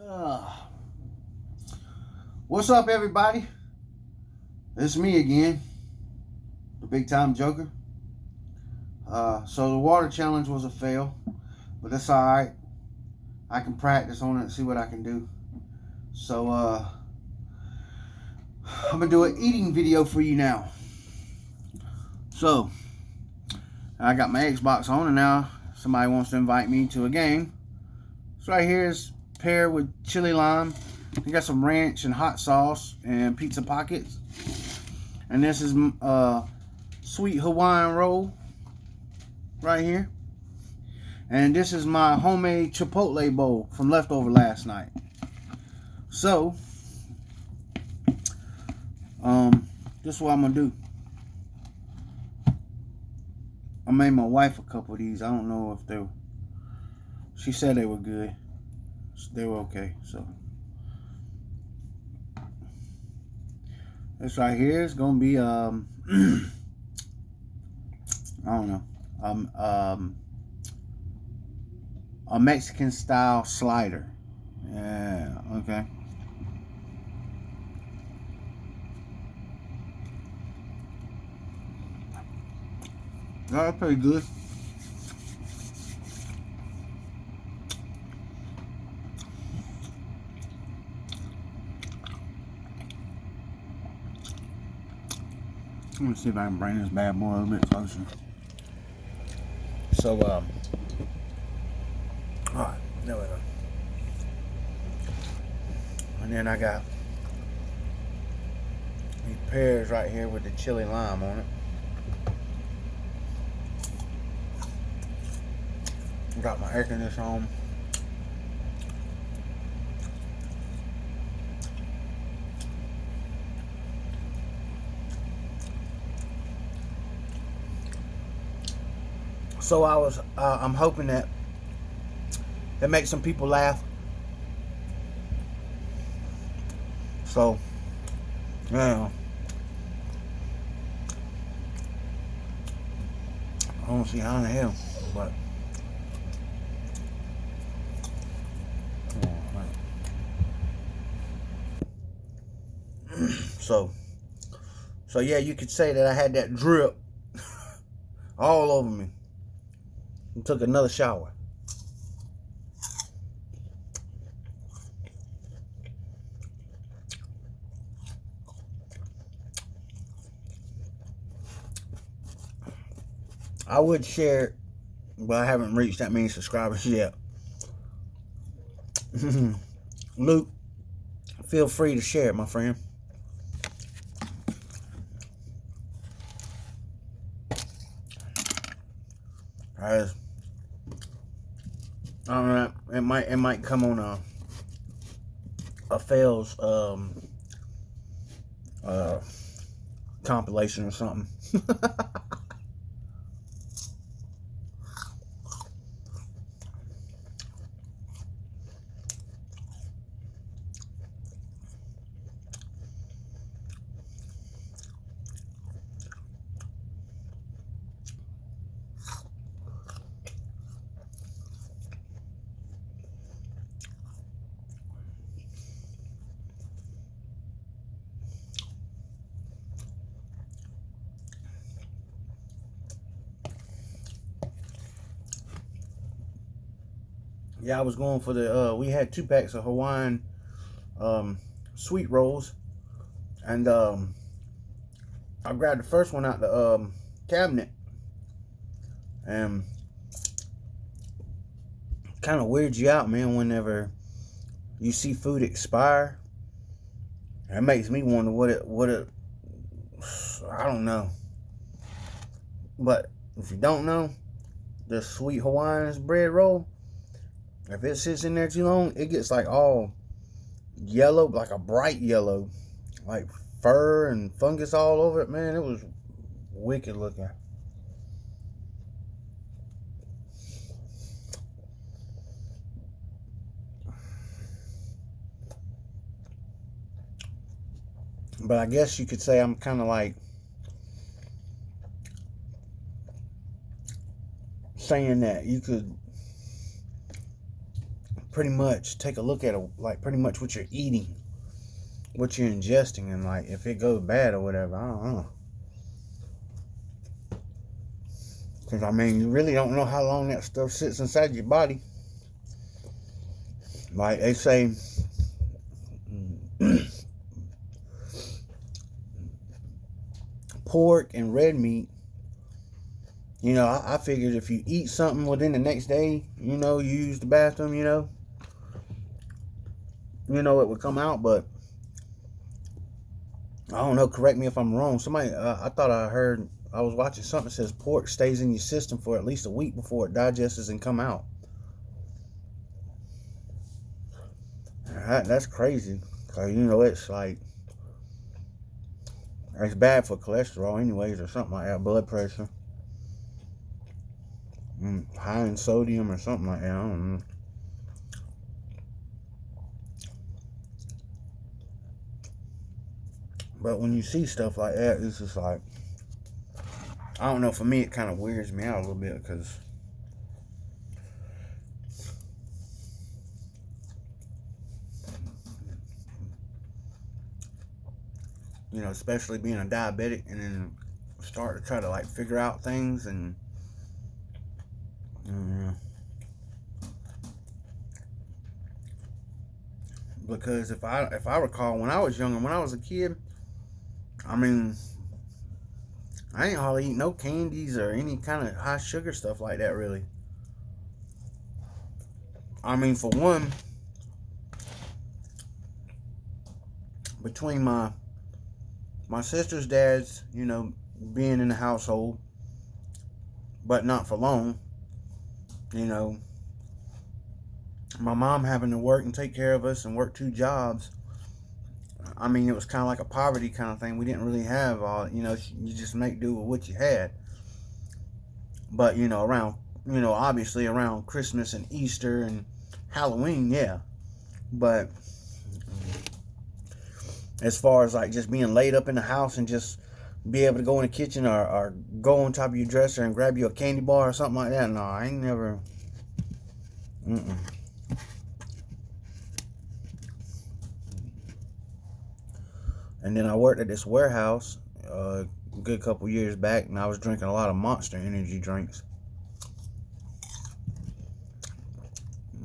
Uh, what's up, everybody? It's me again, the big time Joker. So the water challenge was a fail, but that's all right. I can practice on it and see what I can do. So I'm gonna do an eating video for you now. So I got my Xbox on, and now somebody wants to invite me to a game. So right here is pear with chili lime. I got some ranch and hot sauce and pizza pockets. And this is sweet Hawaiian roll right here. And this is my homemade Chipotle bowl from leftover last night. So, this is what I'm gonna do. I made my wife a couple of these. I don't know if they were, she said they were good. They were okay. So this right here is gonna be I don't know, a Mexican style slider. Yeah, okay. That's pretty good. Let me see if I can bring this bad boy a little bit closer. So, alright, there we go. And then I got these pears right here with the chili lime on it. Got my air conditioner on. So I'm hoping that it makes some people laugh. So, yeah. I don't see how in the hell, but. So yeah, you could say that I had that drip all over me. And took another shower. I would share it, but I haven't reached that many subscribers yet. Luke, feel free to share it, my friend. I don't know. It might come on a fails compilation or something. Yeah, I was going for the we had 2 packs of Hawaiian sweet rolls, and I grabbed the first one out the cabinet, and kind of weirds you out, man, whenever you see food expire. It makes me wonder what it I don't know. But if you don't know, the sweet Hawaiian bread roll, if it sits in there too long, it gets like all yellow, like a bright yellow, like fur and fungus all over it. Man, it was wicked looking. But I guess you could say I'm kind of like saying that you could pretty much take a look at it, like pretty much what you're eating, what you're ingesting, and like if it goes bad or whatever. I don't know. Because I mean, you really don't know how long that stuff sits inside your body. Like they say, pork and red meat. You know, I figured if you eat something within the next day, you know, you use the bathroom, you know, it would come out. But I don't know. Correct me if I'm wrong. Somebody, I thought I heard, I was watching something that says pork stays in your system for at least a week before it digests and come out. That's crazy. Cause you know it's like it's bad for cholesterol, anyways, or something like that, blood pressure. High in sodium or something like that. I don't know. But when you see stuff like that, it's just like, I don't know, for me it kind of weirds me out a little bit because you know, especially being a diabetic and then start to try to like figure out things and because if I recall when I was younger, when I was a kid, I mean, I ain't hardly eat no candies or any kind of high sugar stuff like that, really. I mean, for one, between my sister's dad's, you know, being in the household, but not for long, you know, my mom having to work and take care of us and work 2 jobs. I mean, it was kind of like a poverty kind of thing. We didn't really have all, you know, you just make do with what you had. But, you know, around, you know, obviously around Christmas and Easter and Halloween, yeah. But as far as like just being laid up in the house and just be able to go in the kitchen or go on top of your dresser and grab you a candy bar or something like that, no, I ain't never. And then I worked at this warehouse a good couple years back, and I was drinking a lot of Monster energy drinks.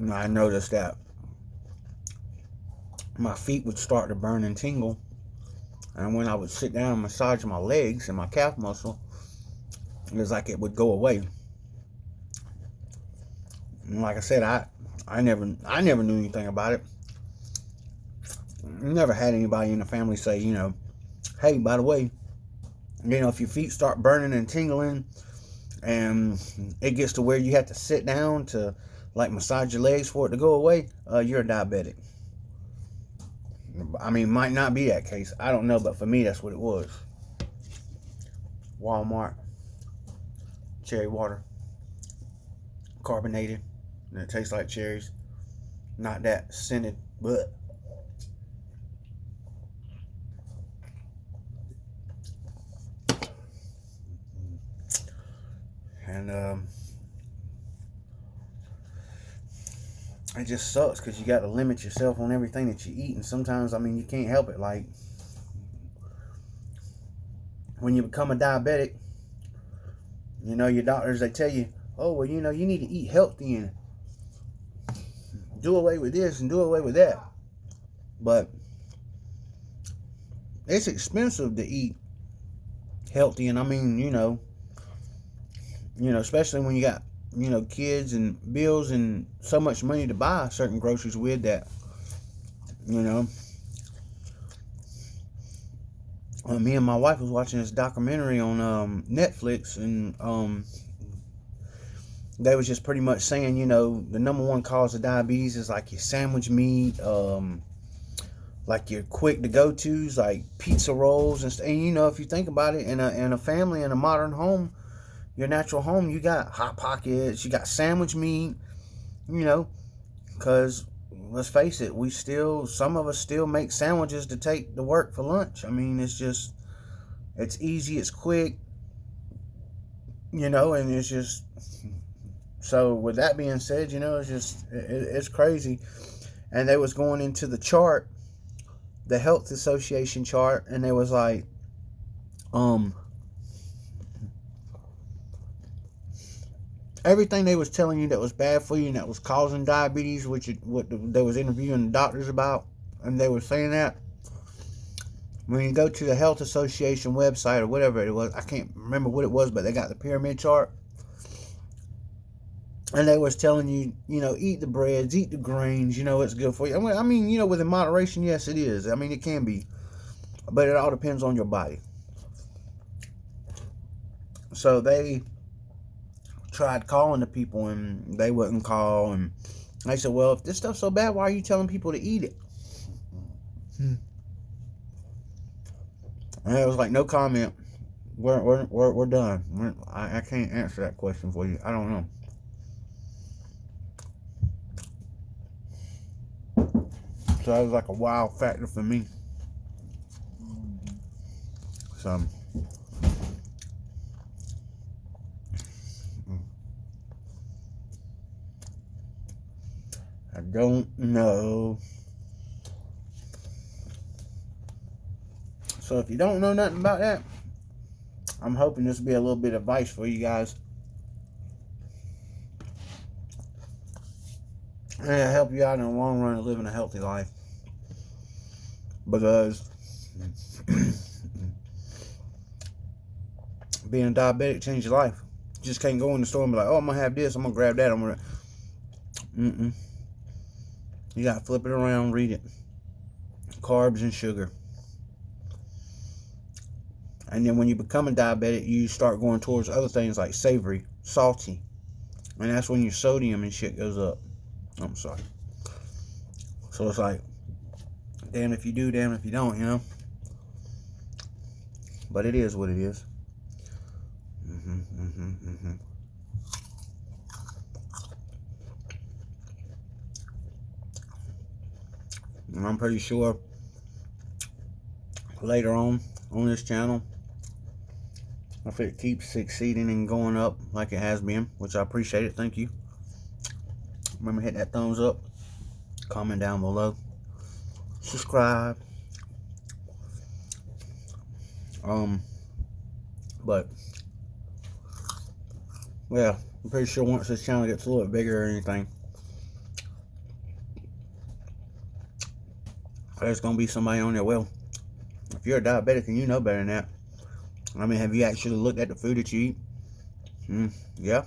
And I noticed that my feet would start to burn and tingle, and when I would sit down and massage my legs and my calf muscle, it was like it would go away. And like I said, I never knew anything about it. Never had anybody in the family say, you know, hey, by the way, you know, if your feet start burning and tingling and it gets to where you have to sit down to like massage your legs for it to go away, you're a diabetic. I mean, might not be that case. I don't know, but for me, that's what it was. Walmart, cherry water, carbonated, and it tastes like cherries. Not that scented, but and it just sucks because you got to limit yourself on everything that you eat, and sometimes, I mean, you can't help it. Like when you become a diabetic, you know, your doctors, they tell you, oh, well, you know, you need to eat healthy and do away with this and do away with that. But it's expensive to eat healthy, and I mean, you know, especially when you got, you know, kids and bills and so much money to buy certain groceries with that, you know. Me and my wife was watching this documentary on Netflix, and they was just pretty much saying, you know, the number one cause of diabetes is like your sandwich meat, like your quick to go tos, like pizza rolls and stuff. And you know, if you think about it, in a family, in a modern home, your natural home, you got Hot Pockets, you got sandwich meat, you know, because let's face it, some of us still make sandwiches to take to work for lunch. I mean, it's easy, it's quick, you know, and it's just, So with that being said, you know, it's just it's crazy. And they was going into the chart, the Health Association chart, and they was like, everything they was telling you that was bad for you and that was causing diabetes, they was interviewing the doctors about, and they were saying that when you go to the Health Association website or whatever it was, I can't remember what it was, but they got the pyramid chart, and they was telling you, you know, eat the breads, eat the grains, you know, it's good for you. I mean, you know, within moderation, yes, it is. I mean, it can be, but it all depends on your body. So they tried calling the people, and they wouldn't call, and they said, well, if this stuff's so bad, why are you telling people to eat it? And it was like, no comment. We're done. I can't answer that question for you. I don't know. So that was like a wow factor for me. So I don't know. So if you don't know nothing about that, I'm hoping this will be a little bit of advice for you guys. And it'll help you out in the long run of living a healthy life. Because being a diabetic changed your life. You just can't go in the store and be like, oh, I'm going to have this, I'm going to grab that, I'm going to... You got to flip it around, read it. Carbs and sugar. And then when you become a diabetic, you start going towards other things like savory, salty. And that's when your sodium and shit goes up. I'm sorry. So it's like, damn if you do, damn if you don't, you know? But it is what it is. And I'm pretty sure later on this channel, if it keeps succeeding and going up like it has been, which I appreciate it, thank you. Remember, hit that thumbs up, comment down below, subscribe. But yeah, I'm pretty sure once this channel gets a little bit bigger or anything, there's gonna be somebody on there. Well, if you're a diabetic and you know better than that, I mean, have you actually looked at the food that you eat? Yeah.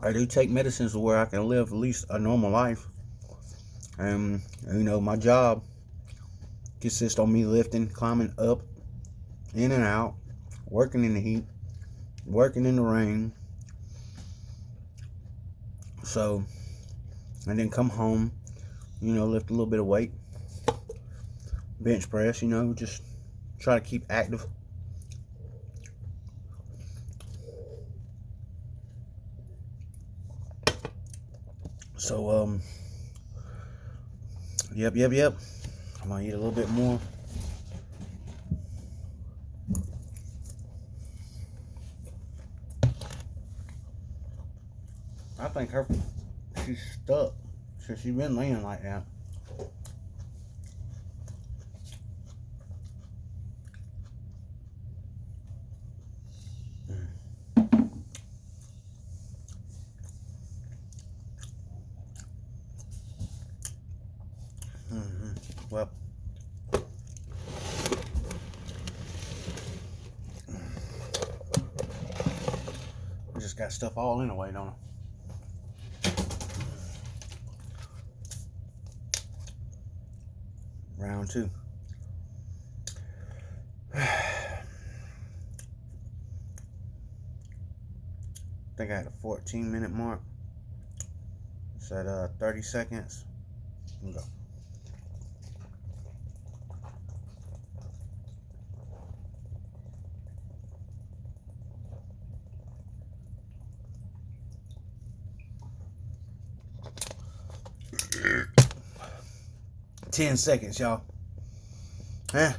I do take medicines to where I can live at least a normal life. And, you know, my job consists on me lifting, climbing up, in and out, working in the heat, working in the rain. So, and then come home, you know, lift a little bit of weight, bench press, you know, just try to keep active. So, yep. I'm gonna eat a little bit more. I think she's stuck. So she's been laying like that. Well, we just got stuff all in the way, don't I? Round two. I think I had a 14-minute mark. It's at 30 seconds. We'll go. Ten seconds, y'all. How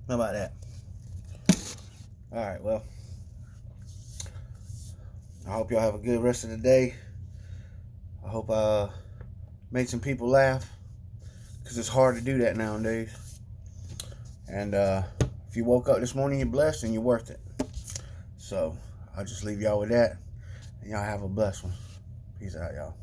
about that? Alright, well, I hope y'all have a good rest of the day. I hope I made some people laugh, because it's hard to do that nowadays. And if you woke up this morning, you're blessed and you're worth it. So I'll just leave y'all with that. And y'all have a blessed one. Peace out, y'all.